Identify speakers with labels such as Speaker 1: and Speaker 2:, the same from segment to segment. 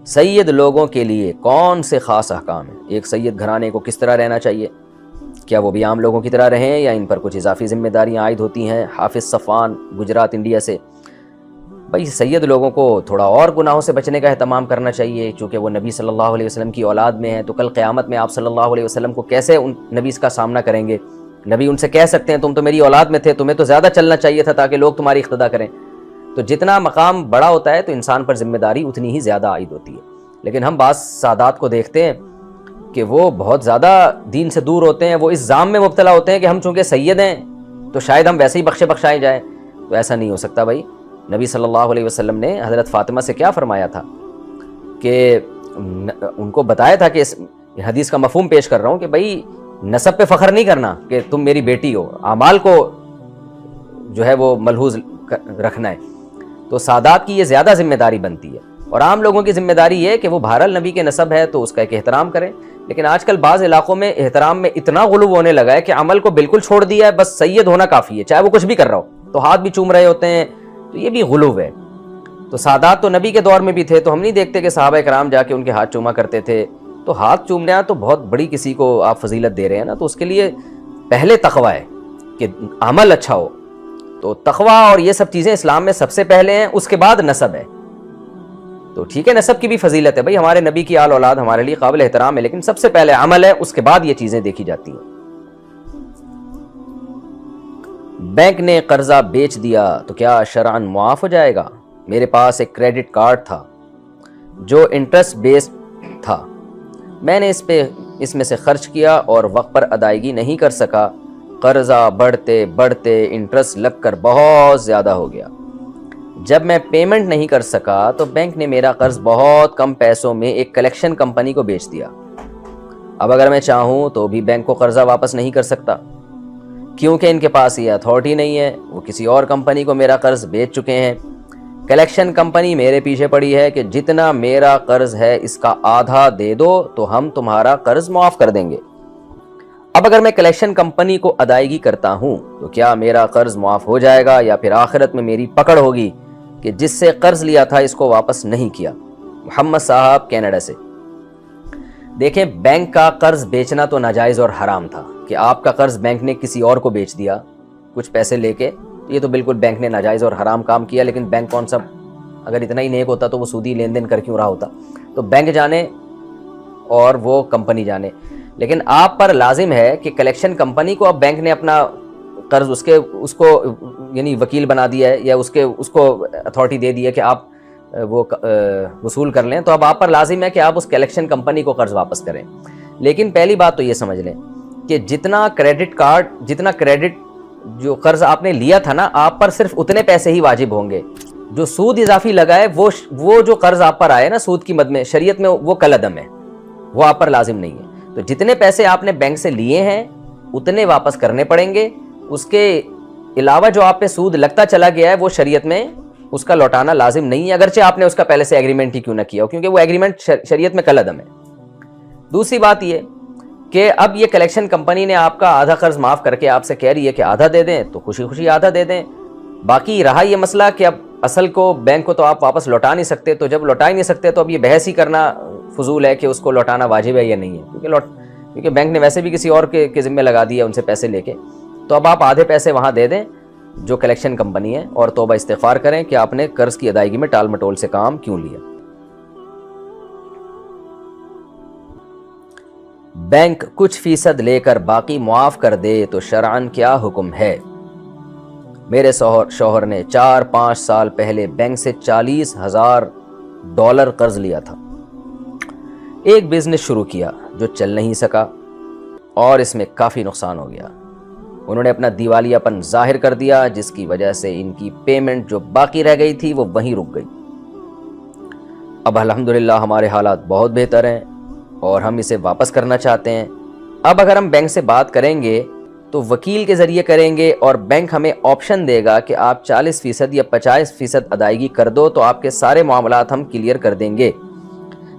Speaker 1: سید لوگوں کے لیے کون سے خاص احکام ہیں؟ ایک سید گھرانے کو کس طرح رہنا چاہیے؟ کیا وہ بھی عام لوگوں کی طرح رہیں یا ان پر کچھ اضافی ذمہ داریاں عائد ہوتی ہیں؟ حافظ صفوان، گجرات، انڈیا سے۔ بھائی سید لوگوں کو تھوڑا اور گناہوں سے بچنے کا اہتمام کرنا چاہیے، چونکہ وہ نبی صلی اللہ علیہ وسلم کی اولاد میں ہیں، تو کل قیامت میں آپ صلی اللہ علیہ وسلم کو کیسے ان نبی کا سامنا کریں گے؟ نبی ان سے کہہ سکتے ہیں تم تو میری اولاد میں تھے، تمہیں تو زیادہ چلنا چاہیے تھا تاکہ لوگ تمہاری اقتدا کریں۔ تو جتنا مقام بڑا ہوتا ہے تو انسان پر ذمہ داری اتنی ہی زیادہ عائد ہوتی ہے۔ لیکن ہم بعض سادات کو دیکھتے ہیں کہ وہ بہت زیادہ دین سے دور ہوتے ہیں، وہ اس ظام میں مبتلا ہوتے ہیں کہ ہم چونکہ سید ہیں تو شاید ہم ویسے ہی بخشائے جائیں۔ تو ایسا نہیں ہو سکتا بھائی۔ نبی صلی اللہ علیہ وسلم نے حضرت فاطمہ سے کیا فرمایا تھا کہ ان کو بتایا تھا کہ اس حدیث کا مفہوم پیش کر رہا ہوں کہ بھائی نسب پہ فخر نہیں کرنا کہ تم میری بیٹی ہو، اعمال کو جو ہے وہ ملحوظ رکھنا ہے۔ تو سادات کی یہ زیادہ ذمہ داری بنتی ہے، اور عام لوگوں کی ذمہ داری یہ ہے کہ وہ بہرحال نبی کے نسب ہے تو اس کا ایک احترام کریں۔ لیکن آج کل بعض علاقوں میں احترام میں اتنا غلو ہونے لگا ہے کہ عمل کو بالکل چھوڑ دیا ہے، بس سید ہونا کافی ہے، چاہے وہ کچھ بھی کر رہا ہو، تو ہاتھ بھی چوم رہے ہوتے ہیں، تو یہ بھی غلو ہے۔ تو سادات تو نبی کے دور میں بھی تھے، تو ہم نہیں دیکھتے کہ صحابہ کرام جا کے ان کے ہاتھ چوما کرتے تھے؟ تو ہاتھ چومنا تو بہت بڑی کسی کو آپ فضیلت دے رہے ہیں نا، تو اس کے لیے پہلے تقویٰ ہے کہ عمل اچھا ہو۔ تو تقویٰ اور یہ سب چیزیں اسلام میں سب سے پہلے ہیں، اس کے بعد نسب ہے۔ تو ٹھیک ہے نسب کی بھی فضیلت ہے، بھائی ہمارے نبی کی آل اولاد ہمارے لیے قابل احترام ہے، لیکن سب سے پہلے عمل ہے، اس کے بعد یہ چیزیں دیکھی جاتی ہیں۔ بینک نے قرضہ بیچ دیا تو کیا شرعاً معاف ہو جائے گا؟ میرے پاس ایک کریڈٹ کارڈ تھا جو انٹرسٹ بیسڈ تھا، میں نے اس میں سے خرچ کیا اور وقت پر ادائیگی نہیں کر سکا، قرضہ بڑھتے بڑھتے انٹرسٹ لگ کر بہت زیادہ ہو گیا۔ جب میں پیمنٹ نہیں کر سکا تو بینک نے میرا قرض بہت کم پیسوں میں ایک کلیکشن کمپنی کو بیچ دیا۔ اب اگر میں چاہوں تو بھی بینک کو قرضہ واپس نہیں کر سکتا، کیونکہ ان کے پاس یہ اتھارٹی نہیں ہے، وہ کسی اور کمپنی کو میرا قرض بیچ چکے ہیں۔ کلیکشن کمپنی میرے پیچھے پڑی ہے کہ جتنا میرا قرض ہے اس کا آدھا دے دو تو ہم تمہارا قرض معاف کر دیں گے۔ اب اگر میں کلیکشن کمپنی کو ادائیگی کرتا ہوں تو کیا میرا قرض معاف ہو جائے گا یا پھر آخرت میں میری پکڑ ہوگی کہ جس سے قرض لیا تھا اس کو واپس نہیں کیا؟ محمد صاحب کینیڈا سے۔ دیکھیں بینک کا قرض بیچنا تو ناجائز اور حرام تھا کہ آپ کا قرض بینک نے کسی اور کو بیچ دیا کچھ پیسے لے کے، یہ تو بالکل بینک نے ناجائز اور حرام کام کیا۔ لیکن بینک کون سا، اگر اتنا ہی نیک ہوتا تو وہ سودی لین دین کر کیوں رہا ہوتا؟ تو بینک جانے اور وہ کمپنی جانے، لیکن آپ پر لازم ہے کہ کلیکشن کمپنی کو اب بینک نے اپنا قرض اس کو یعنی وکیل بنا دیا ہے یا اس کو اتھارٹی دے دی ہے کہ آپ وہ وصول کر لیں، تو اب آپ پر لازم ہے کہ آپ اس کلیکشن کمپنی کو قرض واپس کریں۔ لیکن پہلی بات تو یہ سمجھ لیں کہ جتنا کریڈٹ جو قرض آپ نے لیا تھا نا، آپ پر صرف اتنے پیسے ہی واجب ہوں گے۔ جو سود اضافی لگا ہے وہ جو قرض آپ پر آئے نا سود کی مد میں، شریعت میں وہ کل عدم ہے، وہ آپ پر لازم نہیں ہے۔ تو جتنے پیسے آپ نے بینک سے لیے ہیں اتنے واپس کرنے پڑیں گے، اس کے علاوہ جو آپ پہ سود لگتا چلا گیا ہے وہ شریعت میں اس کا لوٹانا لازم نہیں ہے، اگرچہ آپ نے اس کا پہلے سے ایگریمنٹ ہی کیوں نہ کیا ہو، کیونکہ وہ ایگریمنٹ شریعت میں کل عدم ہے۔ دوسری بات یہ کہ اب یہ کلیکشن کمپنی نے آپ کا آدھا قرض معاف کر کے آپ سے کہہ رہی ہے کہ آدھا دے دیں، تو خوشی خوشی آدھا دے دیں۔ باقی رہا یہ مسئلہ کہ اب اصل کو بینک کو تو آپ واپس لوٹا نہیں سکتے، تو جب لوٹا ہی نہیں سکتے تو اب یہ بحث ہی کرنا فضول ہے کہ اس کو لوٹانا واجب ہے یا نہیں ہے، کیونکہ بینک نے ویسے بھی کسی اور کے ذمہ لگا دیا ان سے پیسے لے کے۔ تو اب آپ آدھے پیسے وہاں دے دیں جو کلیکشن کمپنی ہے، اور توبہ استغفار کریں کہ آپ نے قرض کی ادائیگی میں ٹال مٹول سے کام کیوں لیا۔ بینک کچھ فیصد لے کر باقی معاف کر دے تو شرعاً کیا حکم ہے؟ میرے شوہر نے 4-5 سال پہلے بینک سے $40,000 قرض لیا تھا۔ ایک بزنس شروع کیا جو چل نہیں سکا اور اس میں کافی نقصان ہو گیا۔ انہوں نے اپنا دیوالیہ پن ظاہر کر دیا جس کی وجہ سے ان کی پیمنٹ جو باقی رہ گئی تھی وہ وہیں رک گئی۔ اب الحمدللہ ہمارے حالات بہت بہتر ہیں اور ہم اسے واپس کرنا چاہتے ہیں۔ اب اگر ہم بینک سے بات کریں گے تو وکیل کے ذریعے کریں گے اور بینک ہمیں آپشن دے گا کہ آپ 40% یا 50% ادائیگی کر دو تو آپ کے سارے معاملات ہم کلیئر کر دیں گے۔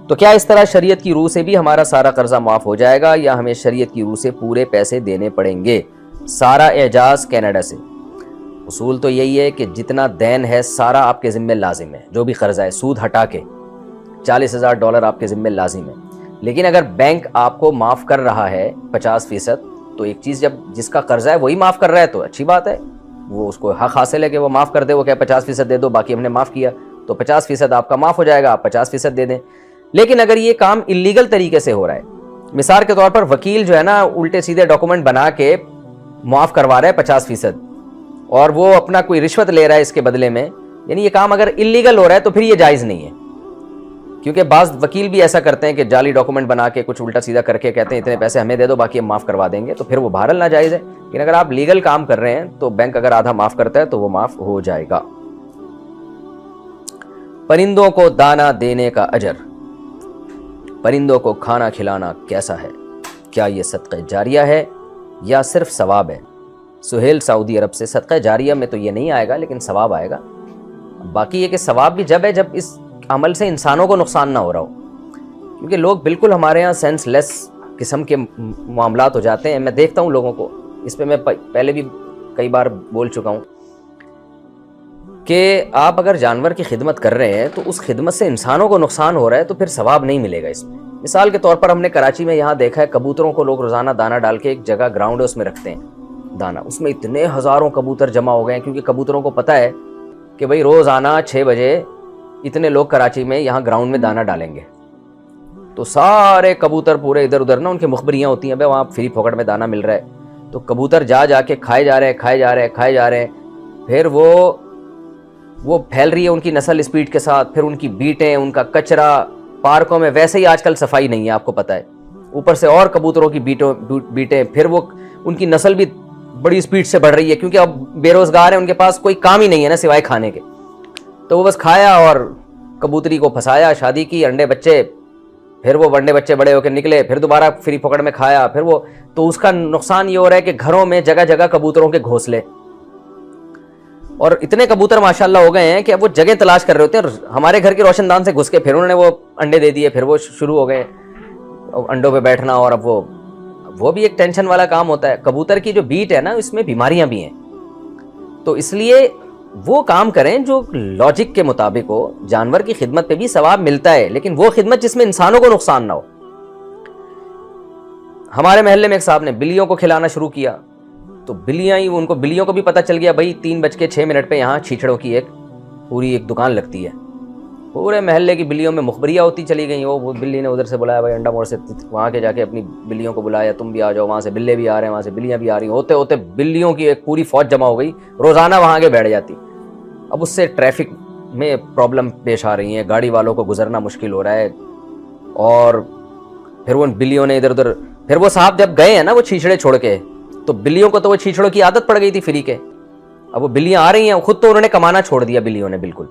Speaker 1: تو کیا اس طرح شریعت کی روح سے بھی ہمارا سارا قرضہ معاف ہو جائے گا یا ہمیں شریعت کی روح سے پورے پیسے دینے پڑیں گے؟ سارا اعجاز کینیڈا سے۔ اصول تو یہی ہے کہ جتنا دین ہے سارا آپ کے ذمہ لازم ہے، جو بھی قرضہ ہے سود ہٹا کے، $40,000 آپ کے ذمہ لازم ہے. لیکن اگر بینک آپ کو معاف کر رہا ہے 50%، تو ایک چیز جب جس کا قرضہ ہے وہی معاف کر رہا ہے تو اچھی بات ہے، وہ اس کو حق حاصل ہے کہ وہ معاف کر دے. وہ کہ 50% دے دو، باقی ہم نے معاف کیا، تو 50% آپ کا معاف ہو جائے گا، آپ 50% دے دیں. لیکن اگر یہ کام اللیگل طریقے سے ہو رہا ہے، مثال کے طور پر وکیل جو ہے نا الٹے سیدھے ڈاکومنٹ بنا کے معاف کروا رہا ہے 50%، اور وہ اپنا کوئی رشوت لے رہا ہے اس کے بدلے میں، یعنی یہ کام اگر اللیگل ہو رہا ہے تو پھر یہ جائز نہیں ہے. کیونکہ بعض وکیل بھی ایسا کرتے ہیں کہ جعلی ڈاکومنٹ بنا کے کچھ الٹا سیدھا کر کے کہتے ہیں اتنے پیسے ہمیں دے دو باقی ہم معاف کروا دیں گے، تو پھر وہ بہرحال ناجائز ہے. لیکن اگر آپ لیگل کام کر رہے ہیں تو بینک اگر آدھا معاف کرتا ہے تو وہ معاف ہو جائے گا. پرندوں کو دانہ دینے کا اجر. پرندوں کو کھانا کھلانا کیسا ہے؟ کیا یہ صدقہ جاریہ ہے یا صرف ثواب ہے؟ سہیل سعودی عرب سے. صدقہ جاریہ میں تو یہ نہیں آئے گا لیکن ثواب آئے گا. باقی یہ کہ ثواب بھی جب ہے جب اس عمل سے انسانوں کو نقصان نہ ہو رہا ہو، کیونکہ لوگ بالکل ہمارے ہاں سینس لیس قسم کے معاملات ہو جاتے ہیں. میں دیکھتا ہوں لوگوں کو، اس پہ میں پہلے بھی کئی بار بول چکا ہوں کہ آپ اگر جانور کی خدمت کر رہے ہیں تو اس خدمت سے انسانوں کو نقصان ہو رہا ہے تو پھر ثواب نہیں ملے گا اس میں. مثال کے طور پر ہم نے کراچی میں یہاں دیکھا ہے کبوتروں کو لوگ روزانہ دانہ ڈال کے ایک جگہ گراؤنڈ ہے اس میں رکھتے ہیں دانہ. اس میں اتنے ہزاروں کبوتر جمع ہو گئے ہیں کیونکہ کبوتروں کو پتہ ہے کہ بھئی روزانہ 6 بجے اتنے لوگ کراچی میں یہاں گراؤنڈ میں دانہ ڈالیں گے. تو سارے کبوتر پورے ادھر ادھر نا ان کی مخبریاں ہوتی ہیں، بھائی وہاں فری پھوکٹ میں دانہ مل رہا ہے، تو کبوتر جا کے کھائے جا رہے ہیں. پھر وہ پھیل رہی ہے ان کی نسل اسپیڈ کے ساتھ. پھر ان کی بیٹیں، ان کا کچرا پارکوں میں، ویسے ہی آج کل صفائی نہیں ہے آپ کو پتہ ہے، اوپر سے اور کبوتروں کی بیٹیں. پھر وہ ان کی نسل بھی بڑی اسپیڈ سے بڑھ رہی ہے کیونکہ اب بے روزگار ہیں، ان کے پاس کوئی کام ہی نہیں ہے نا سوائے کھانے کے. تو وہ بس کھایا اور کبوتری کو پھنسایا، شادی کی، انڈے بچے، پھر وہ انڈے بچے بڑے ہو کے نکلے، پھر دوبارہ فری پکڑ میں کھایا، پھر وہ. تو اس کا نقصان یہ ہو رہا ہے کہ گھروں میں جگہ جگہ کبوتروں کے گھونسلے، اور اتنے کبوتر ماشاءاللہ ہو گئے ہیں کہ اب وہ جگہ تلاش کر رہے ہوتے ہیں. ہمارے گھر کے روشن دان سے گھس کے پھر انہوں نے وہ انڈے دے دیے، پھر وہ شروع ہو گئے انڈوں پہ بیٹھنا. اور اب وہ بھی ایک ٹینشن والا کام ہوتا ہے. کبوتر کی جو بیٹ ہے نا اس میں بیماریاں بھی ہیں، تو اس لیے وہ کام کریں جو لاجک کے مطابق ہو. جانور کی خدمت پہ بھی ثواب ملتا ہے لیکن وہ خدمت جس میں انسانوں کو نقصان نہ ہو. ہمارے محلے میں ایک صاحب نے بلیوں کو کھلانا شروع کیا، تو ان کو بلیوں کو بھی پتہ چل گیا بھائی 3:06 پہ یہاں چھیچڑوں کی پوری ایک دکان لگتی ہے. پورے محلے کی بلیوں میں مخبریاں ہوتی چلی گئیں. وہ بلی نے ادھر سے بلایا بھائی انڈا موڑ سے، وہاں کے جا کے اپنی بلیوں کو بلایا، تم بھی آ جاؤ. وہاں سے بلے بھی آ رہے ہیں، وہاں سے بلیاں بھی آ رہی ہیں. ہوتے ہوتے بلیوں کی ایک پوری فوج جمع ہو گئی، روزانہ وہاں کے بیٹھ جاتی. اب اس سے ٹریفک میں پرابلم پیش آ رہی ہیں، گاڑی والوں کو گزرنا مشکل ہو رہا ہے. اور پھر وہ بلیوں نے ادھر ادھر، پھر وہ صاحب جب گئے ہیں نا وہ چھیچڑے چھوڑ کے، تو بلیوں کو تو وہ چھیچڑوں کی عادت پڑ گئی تھی فری کے. اب وہ بلیاں آ رہی ہیں، خود تو انہوں نے کمانا چھوڑ دیا بلیوں نے، بالکل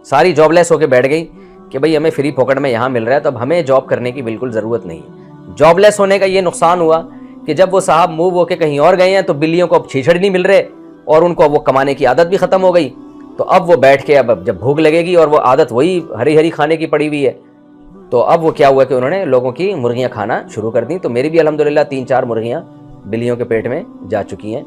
Speaker 1: ساری جاب لیس ہو کے بیٹھ گئی کہ بھئی ہمیں فری پاکٹ میں یہاں مل رہا ہے تو اب ہمیں جاب کرنے کی بالکل ضرورت نہیں ہے. جاب لیس ہونے کا یہ نقصان ہوا کہ جب وہ صاحب موو ہو کے کہیں اور گئے ہیں تو بلیوں کو اب چھیچڑ نہیں مل رہے اور ان کو اب وہ کمانے کی عادت بھی ختم ہو گئی. تو اب وہ بیٹھ کے اب جب بھوک لگے گی اور وہ عادت وہی ہری ہری کھانے کی پڑی ہوئی ہے، تو اب وہ کیا ہوا کہ انہوں نے لوگوں کی مرغیاں کھانا شروع کر دیں. تو میری بھی الحمدللہ 3-4 مرغیاں بلیوں کے پیٹ میں جا چکی ہیں.